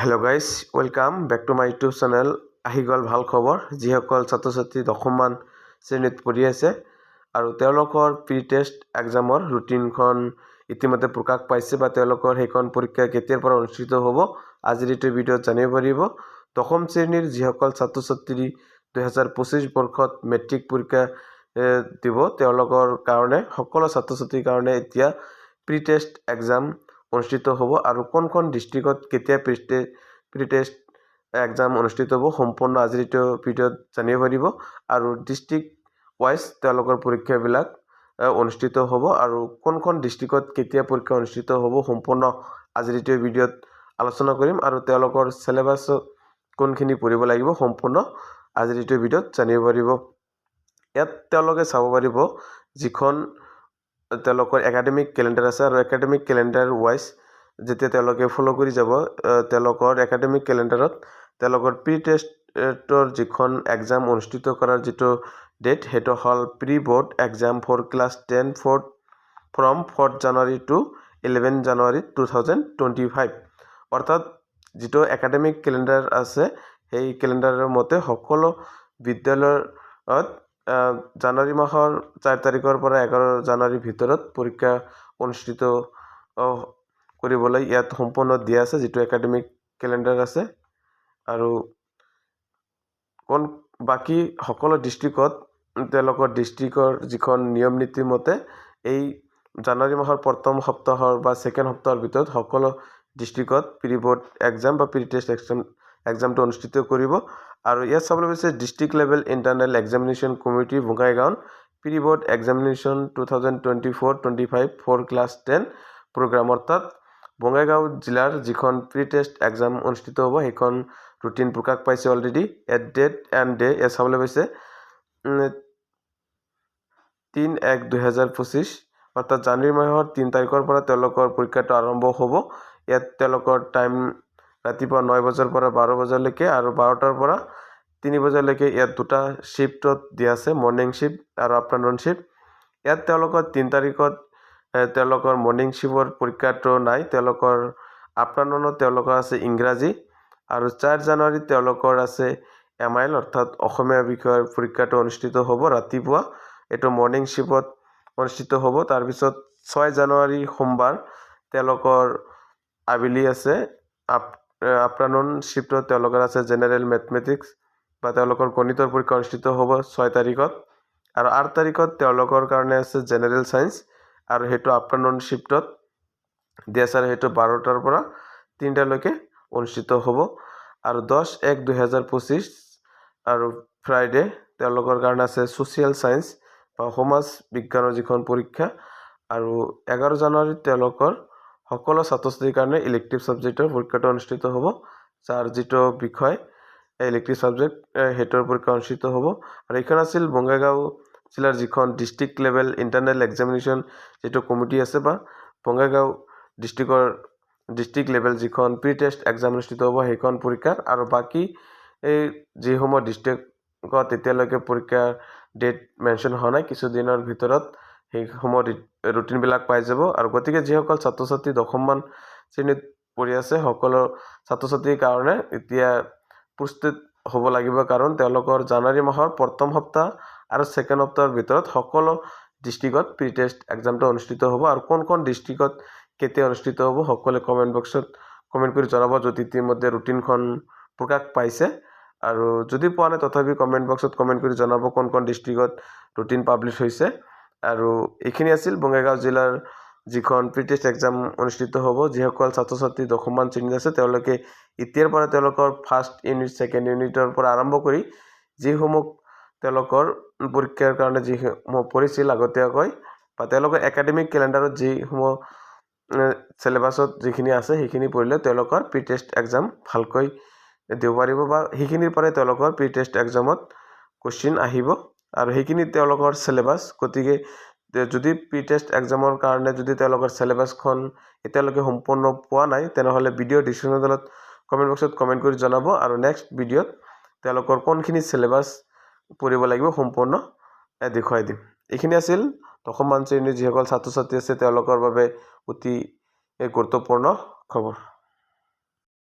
Hello' guys welcome back to my YouTube channel. আহি গ'ল ভাল খবৰ। যিসকল ছাত্ৰ ছাত্ৰী দশমমান শ্ৰেণীত পঢ়ি আছে আৰু তেওঁলোকৰ প্ৰি টেষ্ট এক্সামৰ ৰুটিনখন ইতিমধ্যে প্ৰকাশ পাইছে বা তেওঁলোকৰ সেইখন পৰীক্ষা কেতিয়াৰ পৰা অনুষ্ঠিত হ'ব আজিৰ এইটো ভিডিঅ'ত জানিব পাৰিব। দশম শ্ৰেণীৰ যিসকল ছাত্ৰ ছাত্ৰী 2025 বৰ্ষত মেট্ৰিক পৰীক্ষা দিব তেওঁলোকৰ কাৰণে সকলো ছাত্ৰ ছাত্ৰীৰ কাৰণে এতিয়া প্ৰি টেষ্ট এক্সাম অনুষ্ঠিত হ'ব আৰু কোনখন ডিষ্ট্ৰিক্টত কেতিয়া প্ৰি টেষ্ট এক্সাম অনুষ্ঠিত হ'ব সম্পূৰ্ণ আজিৰ এইটো ভিডিঅ'ত জানিব পাৰিব আৰু ডিষ্ট্ৰিক্ট ৱাইজ তেওঁলোকৰ পৰীক্ষাবিলাক অনুষ্ঠিত হ'ব আৰু কোনখন ডিষ্ট্ৰিক্টত কেতিয়া পৰীক্ষা অনুষ্ঠিত হ'ব সম্পূৰ্ণ আজিৰ এইটো ভিডিঅ'ত আলোচনা কৰিম আৰু তেওঁলোকৰ চিলেবাছ কোনখিনি পঢ়িব লাগিব সম্পূৰ্ণ আজিৰ এইটো ভিডিঅ'ত জানিব পাৰিব। ইয়াত তেওঁলোকে চাব পাৰিব যিখন তেওঁলোকৰ একাডেমিক কেলেণ্ডাৰ আছে আৰু একাডেমিক কেলেণ্ডাৰ ৱাইজ যেতিয়া তেওঁলোকে ফ'ল' কৰি যাব তেওঁলোকৰ একাডেমিক কেলেণ্ডাৰত তেওঁলোকৰ প্ৰি টেষ্টৰ যিখন এক্সাম অনুষ্ঠিত কৰাৰ যিটো ডেট সেইটো হ'ল pre board exam for class 10 from 4 January to 11 January 2025 অৰ্থাৎ যিটো একাডেমিক কেলেণ্ডাৰ আছে সেই কেলেণ্ডাৰৰ মতে সকলো বিদ্যালয়ত জানুৱাৰী মাহৰ 4 তাৰিখৰ পৰা 11 জানুৱাৰীৰ ভিতৰত পৰীক্ষা অনুষ্ঠিত কৰিবলৈ ইয়াত সম্পূৰ্ণ দিয়া আছে যিটো একাডেমিক কেলেণ্ডাৰ আছে আৰু বাকী সকলো ডিষ্ট্ৰিক্টত তেওঁলোকৰ ডিষ্ট্ৰিক্টৰ যিখন নিয়ম নীতি মতে এই জানুৱাৰী মাহৰ প্ৰথম সপ্তাহৰ বা ছেকেণ্ড সপ্তাহৰ ভিতৰত সকলো ডিষ্ট্ৰিক্টত প্ৰি বৰ্ড এক্সাম বা প্ৰি টেষ্ট এক্সামটো অনুষ্ঠিত কৰিব আৰু ইয়াত চাবলৈ গৈছে district level internal examination committee Bongaigaon pre board examination 2024-25 for class 10 program অৰ্থাৎ বঙাইগাঁও জিলাৰ যিখন প্ৰি টেষ্ট এক্সাম অনুষ্ঠিত হ'ব সেইখন ৰুটিন প্ৰকাশ পাইছে already at date and day এ চাবলৈ গৈছে 3/1/2025 অৰ্থাৎ জানুৱাৰী মাহৰ 3 তাৰিখৰ পৰা তেওঁলোকৰ পৰীক্ষাটো আৰম্ভ হ'ব। ইয়াত তেওঁলোকৰ টাইম ৰাতিপুৱা 9 বজাৰ পৰা 12 বজালৈকে আৰু 12টাৰ পৰা 3 বজালৈকে ইয়াত দুটা শ্বিফ্টত দিয়া আছে মৰ্ণিং শ্বিফ্ট আৰু আফটাৰনুন শ্বিফ্ট। ইয়াত তেওঁলোকৰ 3 তাৰিখত তেওঁলোকৰ মৰ্ণিং শ্বিফ্টৰ পৰীক্ষাটো নাই, তেওঁলোকৰ আফটাৰনুনত তেওঁলোকৰ আছে ইংৰাজী আৰু 4 জানুৱাৰীত তেওঁলোকৰ আছে MIL অৰ্থাৎ অসমীয়া বিষয়ৰ পৰীক্ষাটো অনুষ্ঠিত হ'ব ৰাতিপুৱা, এইটো মৰ্ণিং শ্বিফ্টত অনুষ্ঠিত হ'ব। তাৰপিছত 6 জানুৱাৰী সোমবাৰ তেওঁলোকৰ আবেলি আছে আফটাৰনুন শ্বিফ্টত তেওঁলোকৰ আছে জেনেৰেল মেথমেটিক্স বা তেওঁলোকৰ গণিতৰ পৰীক্ষা অনুষ্ঠিত হ'ব 6 তাৰিখত আৰু 8 তাৰিখত তেওঁলোকৰ কাৰণে আছে জেনেৰেল ছায়েন্স আৰু সেইটো আফটাৰনুন শ্বিফ্টত দিয়া আছে, সেইটো 12টাৰ পৰা 3টালৈকে অনুষ্ঠিত হ'ব আৰু 10/1/2025 আৰু ফ্ৰাইডে তেওঁলোকৰ কাৰণে আছে ছ'চিয়েল ছায়েন্স বা সমাজ বিজ্ঞানৰ যিখন পৰীক্ষা আৰু 11 জানুৱাৰীত তেওঁলোকৰ সকলো ছাত্ৰ ছাত্ৰীৰ কাৰণে ইলেক্টিভ ছাবজেক্টৰ পৰীক্ষাটো অনুষ্ঠিত হ'ব, যাৰ যিটো বিষয় ইলেক্টিভ ছাবজেক্ট সেইটোৰ পৰীক্ষা অনুষ্ঠিত হ'ব আৰু এইখন আছিল বঙাইগাঁও জিলাৰ যিখন ডিষ্ট্ৰিক্ট লেভেল ইণ্টাৰনেল এক্সামিনেশ্যন যিটো কমিটি আছে বা বঙাইগাঁও ডিষ্ট্ৰিক্ট লেভেল যিখন প্ৰি টেষ্ট এক্সাম অনুষ্ঠিত হ'ব সেইখন পৰীক্ষাৰ আৰু বাকী এই যিসমূহ ডিষ্ট্ৰিক্টত এতিয়ালৈকে পৰীক্ষাৰ ডেট মেনশ্যন হোৱা নাই কিছুদিনৰ ভিতৰত সেইসমূহ ৰুটিনবিলাক পাই যাব আৰু গতিকে যিসকল ছাত্ৰ ছাত্ৰী দশমমান শ্ৰেণীত পঢ়ি আছে সকলো ছাত্ৰ ছাত্ৰীৰ কাৰণে এতিয়া প্ৰস্তুত হ'ব লাগিব কাৰণ তেওঁলোকৰ জানুৱাৰী মাহৰ প্ৰথম সপ্তাহ আৰু ছেকেণ্ড সপ্তাহৰ ভিতৰত সকলো ডিষ্ট্ৰিক্টত প্ৰি টেষ্ট এক্সামটো অনুষ্ঠিত হ'ব আৰু কোন ডিষ্ট্ৰিক্টত কেতিয়া অনুষ্ঠিত হ'ব সকলোৱে কমেণ্ট বক্সত কমেণ্ট কৰি জনাব যদি ইতিমধ্যে ৰুটিনখন প্ৰকাশ পাইছে আৰু যদি পোৱা নাই তথাপি কমেণ্ট বক্সত কমেণ্ট কৰি জনাব কোন ডিষ্ট্ৰিক্টত ৰুটিন পাব্লিছ হৈছে। আৰু এইখিনি আছিল বঙাইগাঁও জিলাৰ যিখন প্ৰি টেষ্ট এক্সাম অনুষ্ঠিত হ'ব। যিসকল ছাত্ৰ ছাত্ৰী দশমমান শ্ৰেণীত আছে তেওঁলোকে এতিয়াৰ পৰা তেওঁলোকৰ ফাৰ্ষ্ট ইউনিট ছেকেণ্ড ইউনিটৰ পৰা আৰম্ভ কৰি যিসমূহ তেওঁলোকৰ পৰীক্ষাৰ কাৰণে যিসমূহ পঢ়িছিল আগতীয়াকৈ বা তেওঁলোকৰ একাডেমিক কেলেণ্ডাৰত যিসমূহ চিলেবাছত যিখিনি আছে সেইখিনি পঢ়িলে তেওঁলোকৰ প্ৰি টেষ্ট এক্সাম ভালকৈ দিব পাৰিব বা সেইখিনিৰ পৰাই তেওঁলোকৰ প্ৰি টেষ্ট এক্সামত কুৱেশ্যন আহিব আৰু সেইখিনি তেওঁলোকৰ চিলেবাছ। গতিকে যদি প্ৰি টেষ্ট এক্সামৰ কাৰণে যদি তেওঁলোকৰ চিলেবাছখন এতিয়ালৈকে সম্পূৰ্ণ পোৱা নাই তেনেহ'লে ভিডিঅ' ডিছক্ৰিপশ্যন তলত কমেণ্ট বক্সত কমেণ্ট কৰি জনাব আৰু নেক্সট ভিডিঅ'ত তেওঁলোকৰ কোনখিনি চিলেবাছ পঢ়িব লাগিব সম্পূৰ্ণ দেখুৱাই দিম। এইখিনি আছিল দশমমান শ্ৰেণীৰ যিসকল ছাত্ৰ ছাত্ৰী আছে তেওঁলোকৰ বাবে অতি গুৰুত্বপূৰ্ণ খবৰ।